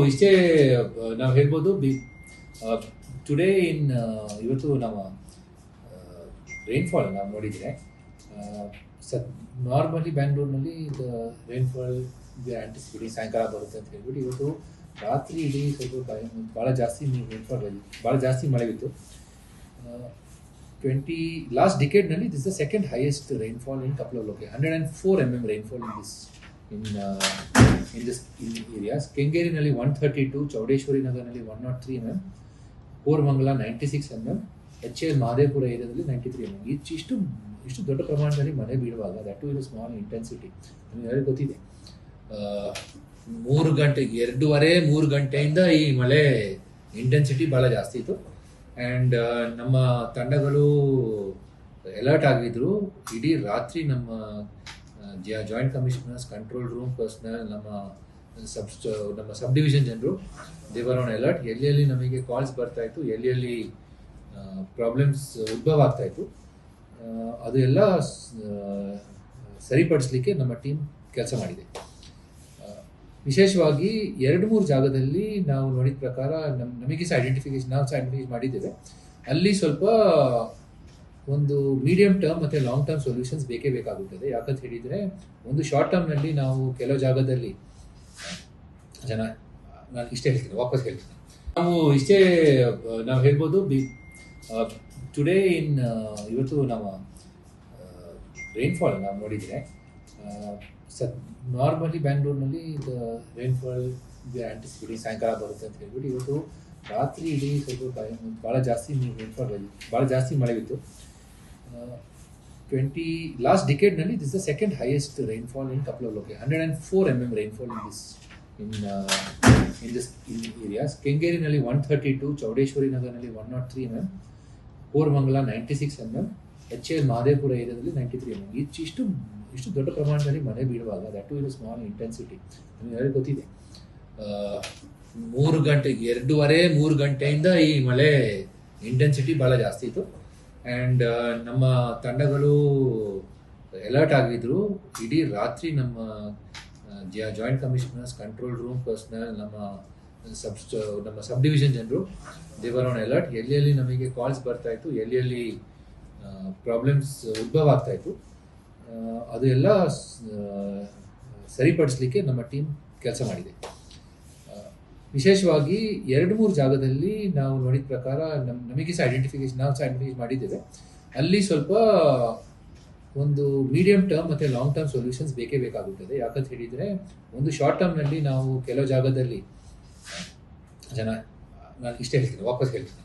ಇಷ್ಟೇ ನಾವು ಹೇಳ್ಬೋದು ಟುಡೇ ಇವತ್ತು ನಮ್ಮ ರೈನ್ಫಾಲ್ ನಾವು ನೋಡಿದರೆ ನಾರ್ಮಲಿ ಬ್ಯಾಂಗ್ಳೂರಿನಲ್ಲಿ ರೈನ್ಫಾಲ್ ಆಂಟಿಸಿಪೇಟಿಂಗ್ ಸಾಯಂಕಾಲ ಬರುತ್ತೆ ಅಂತ ಹೇಳ್ಬಿಟ್ಟು ಇವತ್ತು ರಾತ್ರಿ ಇಡೀ ಸ್ವಲ್ಪ ಭಾಳ ಜಾಸ್ತಿ ರೈನ್ಫಾಲ್ ಭಾಳ ಜಾಸ್ತಿ ಮಳೆ ಬಿತ್ತು. ಲಾಸ್ಟ್ ಡಿಕೇಡ್ನಲ್ಲಿ this the second highest rainfall in couple of location 104 mm rainfall in this areas. ಕೆಂಗೇರಿನಲ್ಲಿ 132, ಚೌಡೇಶ್ವರಿ ನಗರನಲ್ಲಿ 103 mm, Koramangala 96 mm, HL Mahadevapura ಏರಿಯಾದಲ್ಲಿ 93 mm. ಇಷ್ಟು ದೊಡ್ಡ ಪ್ರಮಾಣದಲ್ಲಿ ಮಳೆ ಬೀಳುವಾಗ that too in small intensity ನಿಮಗೆ ಗೊತ್ತಿದೆ. 3 ಗಂಟೆಯಿಂದ ಈ ಮಳೆ ಇಂಟೆನ್ಸಿಟಿ ಭಾಳ ಜಾಸ್ತಿ ಇತ್ತು. ಆ್ಯಂಡ್ ನಮ್ಮ ತಂಡಗಳು ಅಲರ್ಟ್ ಆಗಿದ್ರು. ಇಡೀ ರಾತ್ರಿ ನಮ್ಮ joint commissioners, control room personal, ನಮ್ಮ ಸಬ್ ಡಿವಿಷನ್ ಜನರು ದೇವರ್ ಆನ್ ಅಲರ್ಟ್. ಎಲ್ಲಿ ನಮಗೆ ಕಾಲ್ಸ್ ಬರ್ತಾಯಿತ್ತು, ಎಲ್ಲಿ ಪ್ರಾಬ್ಲಮ್ಸ್ ಉದ್ಭವ ಆಗ್ತಾಯಿತ್ತು, ಅದು ಎಲ್ಲ ಸರಿಪಡಿಸ್ಲಿಕ್ಕೆ ನಮ್ಮ ಟೀಮ್ ಕೆಲಸ ಮಾಡಿದೆ. ವಿಶೇಷವಾಗಿ 2-3 ಜಾಗದಲ್ಲಿ ನಾವು ನೋಡಿದ ಪ್ರಕಾರ ನಮಗೆ ಐಡೆಂಟಿಫಿಕೇಶನ್ ಮಾಡಿದ್ದೇವೆ. ಅಲ್ಲಿ ಸ್ವಲ್ಪ ಒಂದು ಮೀಡಿಯಂ ಟರ್ಮ್ ಮತ್ತು ಲಾಂಗ್ ಟರ್ಮ್ ಸೊಲ್ಯೂಷನ್ಸ್ ಬೇಕೇ ಬೇಕಾಗುತ್ತದೆ. ಯಾಕಂತ ಹೇಳಿದರೆ ಒಂದು ಶಾರ್ಟ್ ಟರ್ಮ್ನಲ್ಲಿ ನಾವು ಕೆಲವು ಜಾಗದಲ್ಲಿ ನಾನು ಇಷ್ಟೇ ಹೇಳ್ತೀನಿ, ವಾಪಸ್ ಹೇಳ್ತೀನಿ. ನಾವು ಹೇಳ್ಬೋದು ಟುಡೇ ಇವತ್ತು ನಮ್ಮ ರೈನ್ಫಾಲ್ ನಾವು ನೋಡಿದರೆ ನಾರ್ಮಲಿ ಬ್ಯಾಂಗ್ಳೂರಿನಲ್ಲಿ ರೈನ್ಫಾಲ್ ಆಂಟಿಸಿಪೇಟಿಂಗ್ ಸಾಯಂಕಾಲ ಬರುತ್ತೆ ಅಂತ ಹೇಳ್ಬಿಟ್ಟು ಇವತ್ತು ರಾತ್ರಿ ಇಡೀ ಸ್ವಲ್ಪ ಭಾಳ ಜಾಸ್ತಿ ರೈನ್ಫಾಲ್ ಭಾಳ ಜಾಸ್ತಿ ಮಳೆ ಬಿತ್ತು. ಲಾಸ್ಟ್ ಡಿಕೇಡ್ನಲ್ಲಿ this the second highest rainfall in couple of location 104 mm rainfall in this areas. ಕೆಂಗೇರಿನಲ್ಲಿ 132, ಚೌಡೇಶ್ವರಿ ನಗರನಲ್ಲಿ 103 mm, Koramangala 96 mm, HL Mahadevapura ಏರಿಯಾದಲ್ಲಿ 93 mm. ಇಷ್ಟು ದೊಡ್ಡ ಪ್ರಮಾಣದಲ್ಲಿ ಮಳೆ ಬೀಳುವಾಗ that too in small intensity ನಿಮಗೆ ಗೊತ್ತಿದೆ. 3 ಗಂಟೆಯಿಂದ ಈ ಮಳೆ ಇಂಟೆನ್ಸಿಟಿ ಭಾಳ ಜಾಸ್ತಿ ಇತ್ತು. ಆ್ಯಂಡ್ ನಮ್ಮ ತಂಡಗಳು ಅಲರ್ಟ್ ಆಗಿದ್ರು. ಇಡೀ ರಾತ್ರಿ ನಮ್ಮ joint commissioners, control room personal, ನಮ್ಮ ಸಬ್ ಡಿವಿಷನ್ ಜನರು ದೇವರ್ ಆನ್ ಅಲರ್ಟ್. ಎಲ್ಲಿ ನಮಗೆ ಕಾಲ್ಸ್ ಬರ್ತಾಯಿತ್ತು, ಎಲ್ಲಿ ಪ್ರಾಬ್ಲಮ್ಸ್ ಉದ್ಭವ ಆಗ್ತಾಯಿತ್ತು, ಅದು ಎಲ್ಲ ಸರಿಪಡಿಸ್ಲಿಕ್ಕೆ ನಮ್ಮ ಟೀಮ್ ಕೆಲಸ ಮಾಡಿದೆ. ವಿಶೇಷವಾಗಿ 2-3 ಜಾಗದಲ್ಲಿ ನಾವು ನೋಡಿದ ಪ್ರಕಾರ ನಮಗೆ ಐಡೆಂಟಿಫಿಕೇಶನ್ ಮಾಡಿದ್ದೇವೆ. ಅಲ್ಲಿ ಸ್ವಲ್ಪ ಒಂದು ಮೀಡಿಯಂ ಟರ್ಮ್ ಮತ್ತು ಲಾಂಗ್ ಟರ್ಮ್ ಸೊಲ್ಯೂಷನ್ಸ್ ಬೇಕೇ ಬೇಕಾಗುತ್ತದೆ. ಯಾಕಂತ ಹೇಳಿದರೆ ಒಂದು ಶಾರ್ಟ್ ಟರ್ಮ್ನಲ್ಲಿ ನಾವು ಕೆಲವು ಜಾಗದಲ್ಲಿ ನಾನು ಇಷ್ಟೇ ಹೇಳ್ತೀನಿ, ವಾಪಸ್ ಹೇಳ್ತೀನಿ.